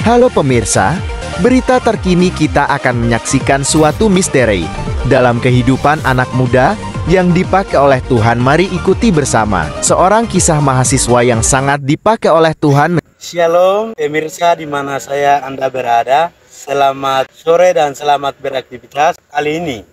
Halo pemirsa, berita terkini kita akan menyaksikan suatu misteri dalam kehidupan anak muda yang dipakai oleh Tuhan. Mari ikuti bersama seorang kisah mahasiswa yang sangat dipakai oleh Tuhan. Shalom pemirsa di mana Anda berada. Selamat sore dan selamat beraktivitas. Kali ini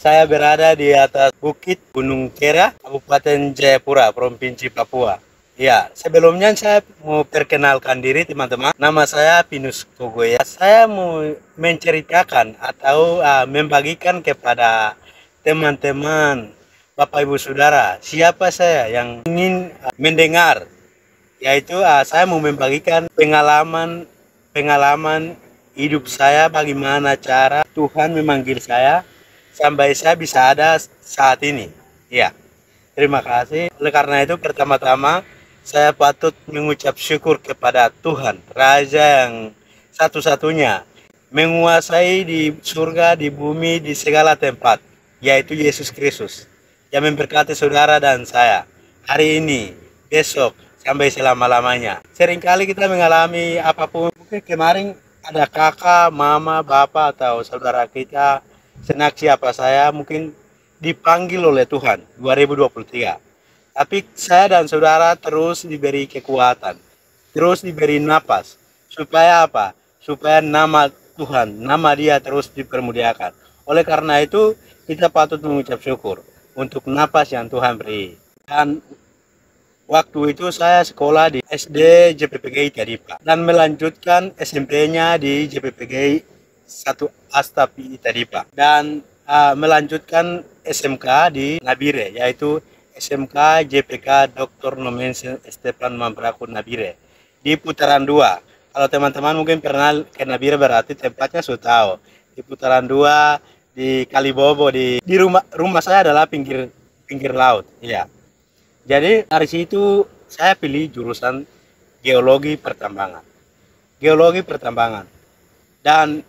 saya berada di atas Bukit Gunung Kera, Kabupaten Jayapura, Provinsi Papua. Ya, sebelumnya saya mau perkenalkan diri teman-teman. Nama saya Pinus Kogoya. Saya mau menceritakan atau membagikan kepada teman-teman, Bapak Ibu Saudara, siapa saya yang ingin mendengar. Yaitu saya mau membagikan pengalaman hidup saya, bagaimana cara Tuhan memanggil saya sampai saya bisa ada saat ini. Ya, terima kasih. Oleh karena itu pertama-tama saya patut mengucap syukur kepada Tuhan, Raja yang satu-satunya menguasai di surga, di bumi, di segala tempat, yaitu Yesus Kristus, yang memberkati saudara dan saya hari ini, besok, sampai selama-lamanya. Seringkali kita mengalami apapun, mungkin kemarin ada kakak, mama, bapak, atau saudara kita, senak siapa saya, mungkin dipanggil oleh Tuhan 2023. Tapi saya dan saudara terus diberi kekuatan, terus diberi napas. Supaya apa? Supaya nama Tuhan, nama Dia terus dipermuliakan. Oleh karena itu, kita patut mengucap syukur untuk napas yang Tuhan beri. Dan waktu itu saya sekolah di SD JPPGI Tadipa dan melanjutkan SMP-nya di JPPGI 1 Astapi Tadipa dan melanjutkan SMK di Nabire, yaitu SMK JPK Dr. Nomensen Stefan Mambrakun Nabire di putaran 2. Kalau teman-teman mungkin pernah ke Nabire berarti tempatnya sudah tahu. Di putaran 2 di Kalibobo, di rumah saya adalah pinggir laut. Ya. Jadi dari situ saya pilih jurusan geologi pertambangan. Geologi pertambangan. Dan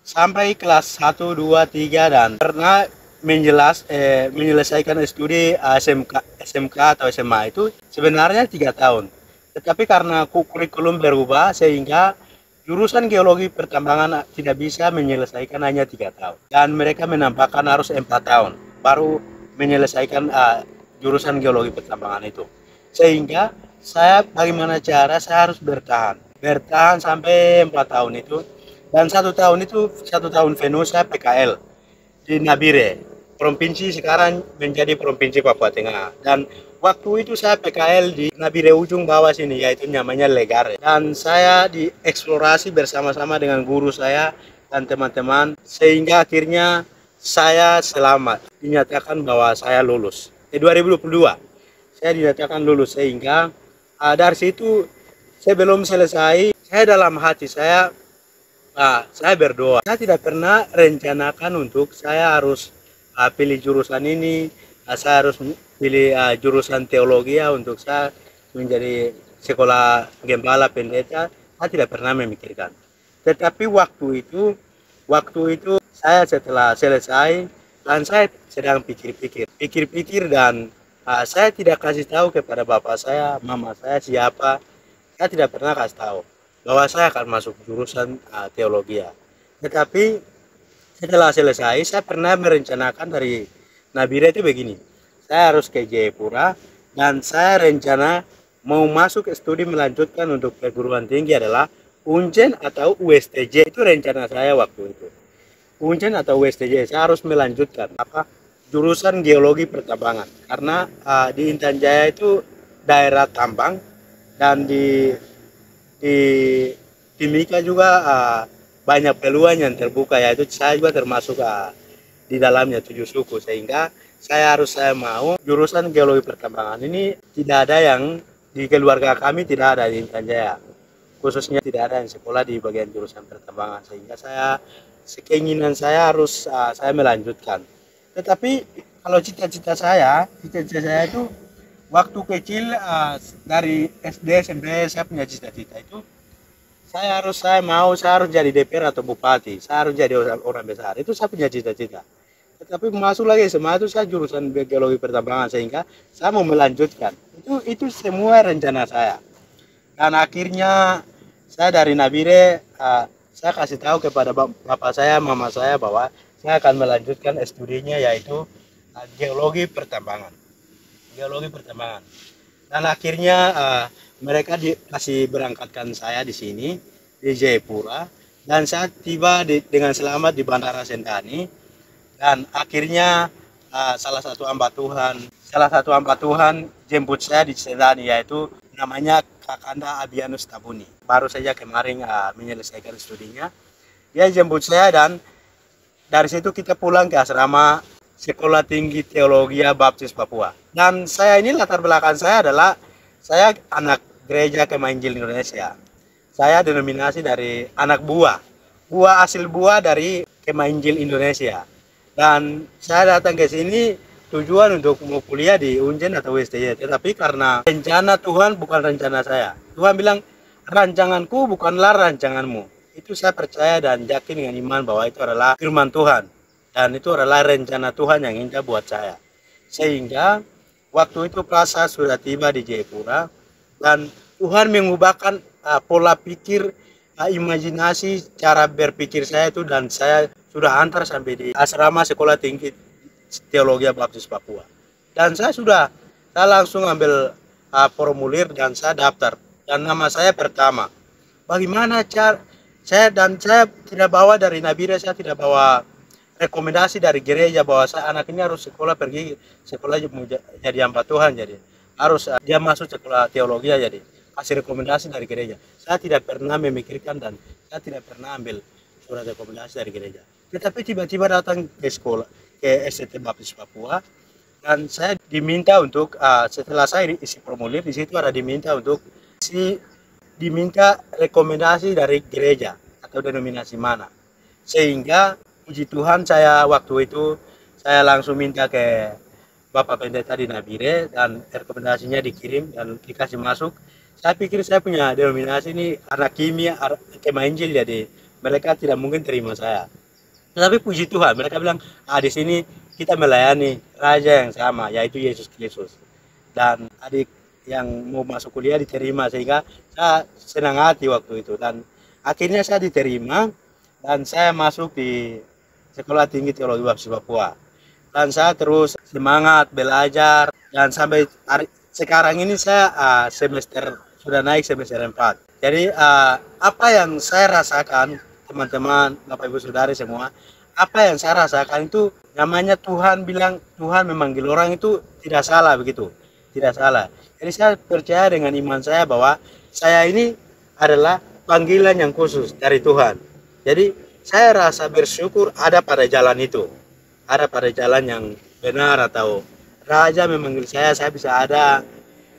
sampai kelas 1, 2, 3 dan pernah menyelesaikan studi SMK atau SMA itu sebenarnya 3 tahun. Tetapi karena kurikulum berubah sehingga jurusan geologi pertambangan tidak bisa menyelesaikan hanya 3 tahun. Dan mereka menambahkan harus 4 tahun baru menyelesaikan jurusan geologi pertambangan itu. Sehingga saya bagaimana cara saya harus bertahan sampai 4 tahun itu. Dan 1 tahun itu 1 tahun penuh saya PKL di Nabire, provinsi sekarang menjadi provinsi Papua Tengah. Dan waktu itu saya PKL di Nabire ujung bawah sini, yaitu namanya Legare. Dan saya dieksplorasi bersama-sama dengan guru saya dan teman-teman, sehingga akhirnya saya selamat, dinyatakan bahwa saya lulus. Di 2022 saya dinyatakan lulus, sehingga dari situ saya belum selesai. Saya dalam hati saya berdoa. Saya tidak pernah rencanakan untuk saya harus pilih jurusan ini, saya harus pilih jurusan teologi untuk saya menjadi sekolah gembala pendeta. Saya tidak pernah memikirkan. Tetapi waktu itu saya setelah selesai dan saya sedang pikir dan saya tidak kasih tahu kepada bapak saya, mama saya siapa. Saya tidak pernah kasih tahu bahwa saya akan masuk jurusan teologi. Tetapi setelah selesai, saya pernah merencanakan dari Nabire itu begini. Saya harus ke Jayapura dan saya rencana mau masuk studi melanjutkan untuk perguruan tinggi adalah Unjen atau USTJ. Itu rencana saya waktu itu. Unjen atau USTJ, saya harus melanjutkan jurusan geologi pertambangan. Karena di Intan Jaya itu daerah tambang dan di Timika juga banyak peluang yang terbuka, yaitu saya juga termasuk di dalamnya 7 suku, sehingga saya mau jurusan geologi pertambangan ini. Tidak ada yang di keluarga kami, tidak ada di Intan Jaya khususnya, tidak ada yang sekolah di bagian jurusan pertambangan, sehingga keinginan saya harus saya melanjutkan. Tetapi kalau cita-cita saya itu waktu kecil, dari SD SMP saya punya cita-cita itu saya harus jadi DPR atau bupati, saya harus jadi orang besar. Itu saya punya cita-cita. Tetapi masuk lagi SMA itu saya jurusan geologi pertambangan, sehingga saya mau melanjutkan. Itu semua rencana saya. Dan akhirnya saya dari Nabire, saya kasih tahu kepada bapak saya, mama saya bahwa saya akan melanjutkan studinya yaitu geologi pertambangan. Geologi pertambangan. Dan akhirnya mereka kasih berangkatkan saya di sini di Jayapura, dan saya tiba dengan selamat di Bandara Sentani. Dan akhirnya salah satu hamba Tuhan jemput saya di Sentani, yaitu namanya Kakanda Abianus Tabuni. Baru saja kemarin menyelesaikan studinya. Dia jemput saya dan dari situ kita pulang ke asrama Sekolah Tinggi Teologi Baptis Papua. Dan saya ini latar belakang saya adalah saya anak Gereja Kemah Injil Indonesia. Saya denominasi dari anak buah hasil buah dari Kemah Injil Indonesia. Dan saya datang ke sini tujuan untuk mau kuliah di Unjen atau WSTY. Tetapi karena rencana Tuhan bukan rencana saya. Tuhan bilang, rancanganku bukanlah rancanganmu. Itu saya percaya dan yakin dengan iman bahwa itu adalah firman Tuhan. Dan itu adalah rencana Tuhan yang indah buat saya. Sehingga waktu itu Prasa sudah tiba di Jayapura. Dan Tuhan mengubahkan pola pikir, imajinasi, cara berpikir saya itu, dan saya sudah antar sampai di asrama Sekolah Tinggi Teologi Baptis Papua. Dan saya langsung ambil formulir dan saya daftar. Dan nama saya pertama. Bagaimana cara saya tidak bawa dari Nabire, saya tidak bawa rekomendasi dari gereja bahwa anak ini harus pergi sekolah jadi hamba Tuhan, jadi harus dia masuk sekolah teologi, jadi kasih rekomendasi dari gereja. Saya tidak pernah memikirkan dan saya tidak pernah ambil surat rekomendasi dari gereja. Tetapi tiba-tiba datang ke sekolah, ke STT Baptis Papua, dan saya diminta untuk setelah saya isi formulir, di situ ada diminta rekomendasi dari gereja atau denominasi mana. Sehingga puji Tuhan saya waktu itu saya langsung minta ke Bapak Pendeta di Nabire dan rekomendasinya dikirim dan dikasih masuk. Saya pikir saya punya denominasi ini anak kimia, Kemah Injil, jadi mereka tidak mungkin terima saya. Tetapi puji Tuhan, mereka bilang, di sini kita melayani Raja yang sama, yaitu Yesus Kristus. Dan adik yang mau masuk kuliah diterima, sehingga saya senang hati waktu itu. Dan akhirnya saya diterima dan saya masuk di Sekolah Tinggi Teologi Baptis Papua. Dan saya terus semangat belajar, dan sampai sekarang ini saya sudah naik semester 4. Jadi apa yang saya rasakan, teman-teman, Bapak Ibu Saudari semua, apa yang saya rasakan itu namanya Tuhan bilang, Tuhan memanggil orang itu tidak salah begitu. Tidak salah. Jadi saya percaya dengan iman saya bahwa saya ini adalah panggilan yang khusus dari Tuhan. Jadi saya rasa bersyukur ada pada jalan itu. Ada pada jalan yang benar, atau Raja memanggil saya bisa ada.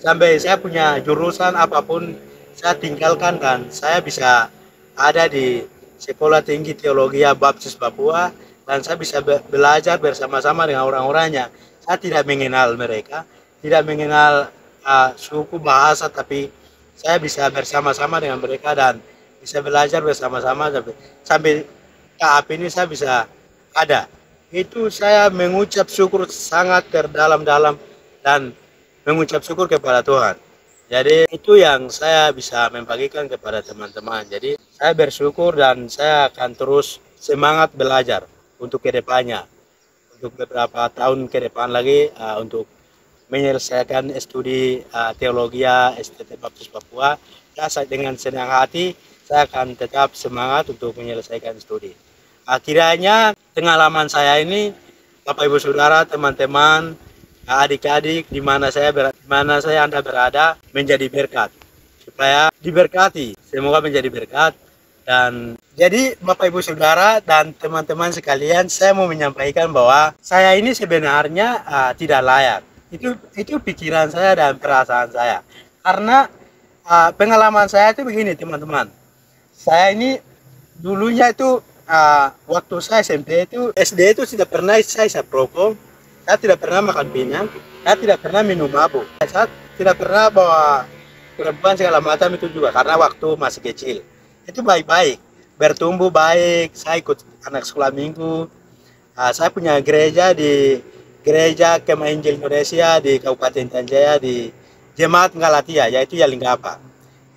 Sampai saya punya jurusan apapun saya tinggalkan dan saya bisa ada di Sekolah Tinggi Teologi Baptis Papua, dan saya bisa belajar bersama-sama dengan orang-orangnya. Saya tidak mengenal mereka, tidak mengenal suku bahasa, tapi saya bisa bersama-sama dengan mereka dan bisa belajar bersama-sama sampai tahap ini saya bisa ada. Itu saya mengucap syukur sangat terdalam-dalam dan mengucap syukur kepada Tuhan. Jadi itu yang saya bisa membagikan kepada teman-teman. Jadi saya bersyukur dan saya akan terus semangat belajar untuk kedepannya. Untuk beberapa tahun ke depan lagi untuk menyelesaikan studi teologi STT Baptis Papua. Saya dengan senang hati saya akan tetap semangat untuk menyelesaikan studi. Kiranya pengalaman saya ini, Bapak Ibu Saudara, teman-teman, adik-adik, di mana saya Anda berada, menjadi berkat, supaya diberkati, semoga menjadi berkat. Dan jadi Bapak Ibu Saudara dan teman-teman sekalian, saya mau menyampaikan bahwa saya ini sebenarnya tidak layak. Itu pikiran saya dan perasaan saya. Karena pengalaman saya itu begini, teman-teman. Saya ini dulunya itu waktu saya SMP itu, SD itu tidak pernah saya isap rokok, saya tidak pernah makan pinang, saya tidak pernah minum mabuk, saya tidak pernah bawa perempuan segala macam itu juga, karena waktu masih kecil itu baik-baik, bertumbuh baik. Saya ikut anak sekolah minggu, saya punya gereja di Gereja Kemah Injil Indonesia di Kabupaten Tanjaya, di Jemaat Galatia, yaitu Yalinggapa.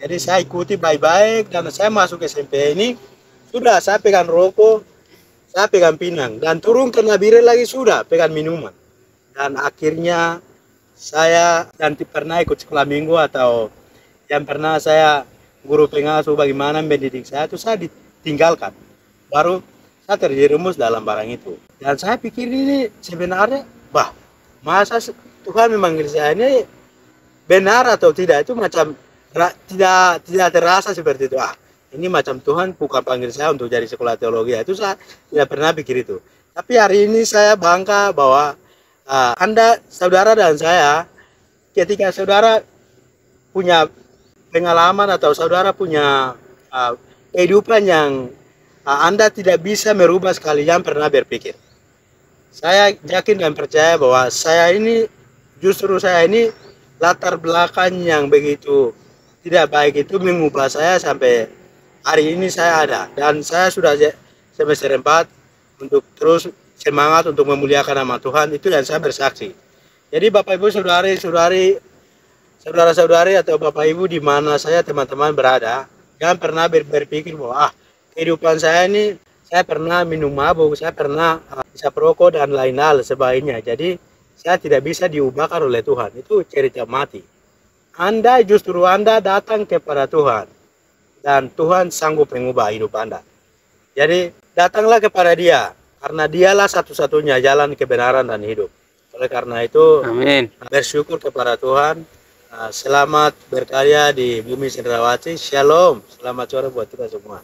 Jadi saya ikuti baik-baik dan saya masuk SMP ini sudah saya pegang rokok, saya pegang pinang dan turun ke Nabire lagi sudah pegang minuman. Dan akhirnya saya dan pernah ikut sekolah minggu atau yang pernah saya guru pengasuh bagaimana mendidik saya itu saya ditinggalkan. Baru saya terjerumus dalam barang itu. Dan saya pikir ini sebenarnya, masa Tuhan memanggil saya ini benar atau tidak itu macam tidak terasa seperti itu. Ini macam Tuhan bukan panggil saya untuk jadi sekolah teologi. Itu saya tidak pernah pikir itu. Tapi hari ini saya bangga bahwa Anda, saudara dan saya, ketika saudara punya pengalaman atau saudara punya kehidupan yang Anda tidak bisa merubah sekalian pernah berpikir. Saya yakin dan percaya bahwa saya ini latar belakang yang begitu tidak baik itu mengubah saya sampai hari ini saya ada. Dan saya sudah semester 4 untuk terus semangat untuk memuliakan nama Tuhan, itu yang saya bersaksi. Jadi Bapak Ibu saudara-saudari atau Bapak Ibu di mana saya teman-teman berada, jangan pernah berpikir bahwa kehidupan saya ini saya pernah minum mabuk, saya pernah isap rokok dan lain hal sebagainya. Jadi saya tidak bisa diubahkan oleh Tuhan. Itu cerita mati. Anda datang kepada Tuhan dan Tuhan sanggup mengubah hidup Anda. Jadi datanglah kepada Dia karena Dialah satu-satunya jalan kebenaran dan hidup. Oleh karena itu, amin. Bersyukur kepada Tuhan. Selamat berkarya di Bumi Cendrawasih. Shalom. Selamat sore buat kita semua.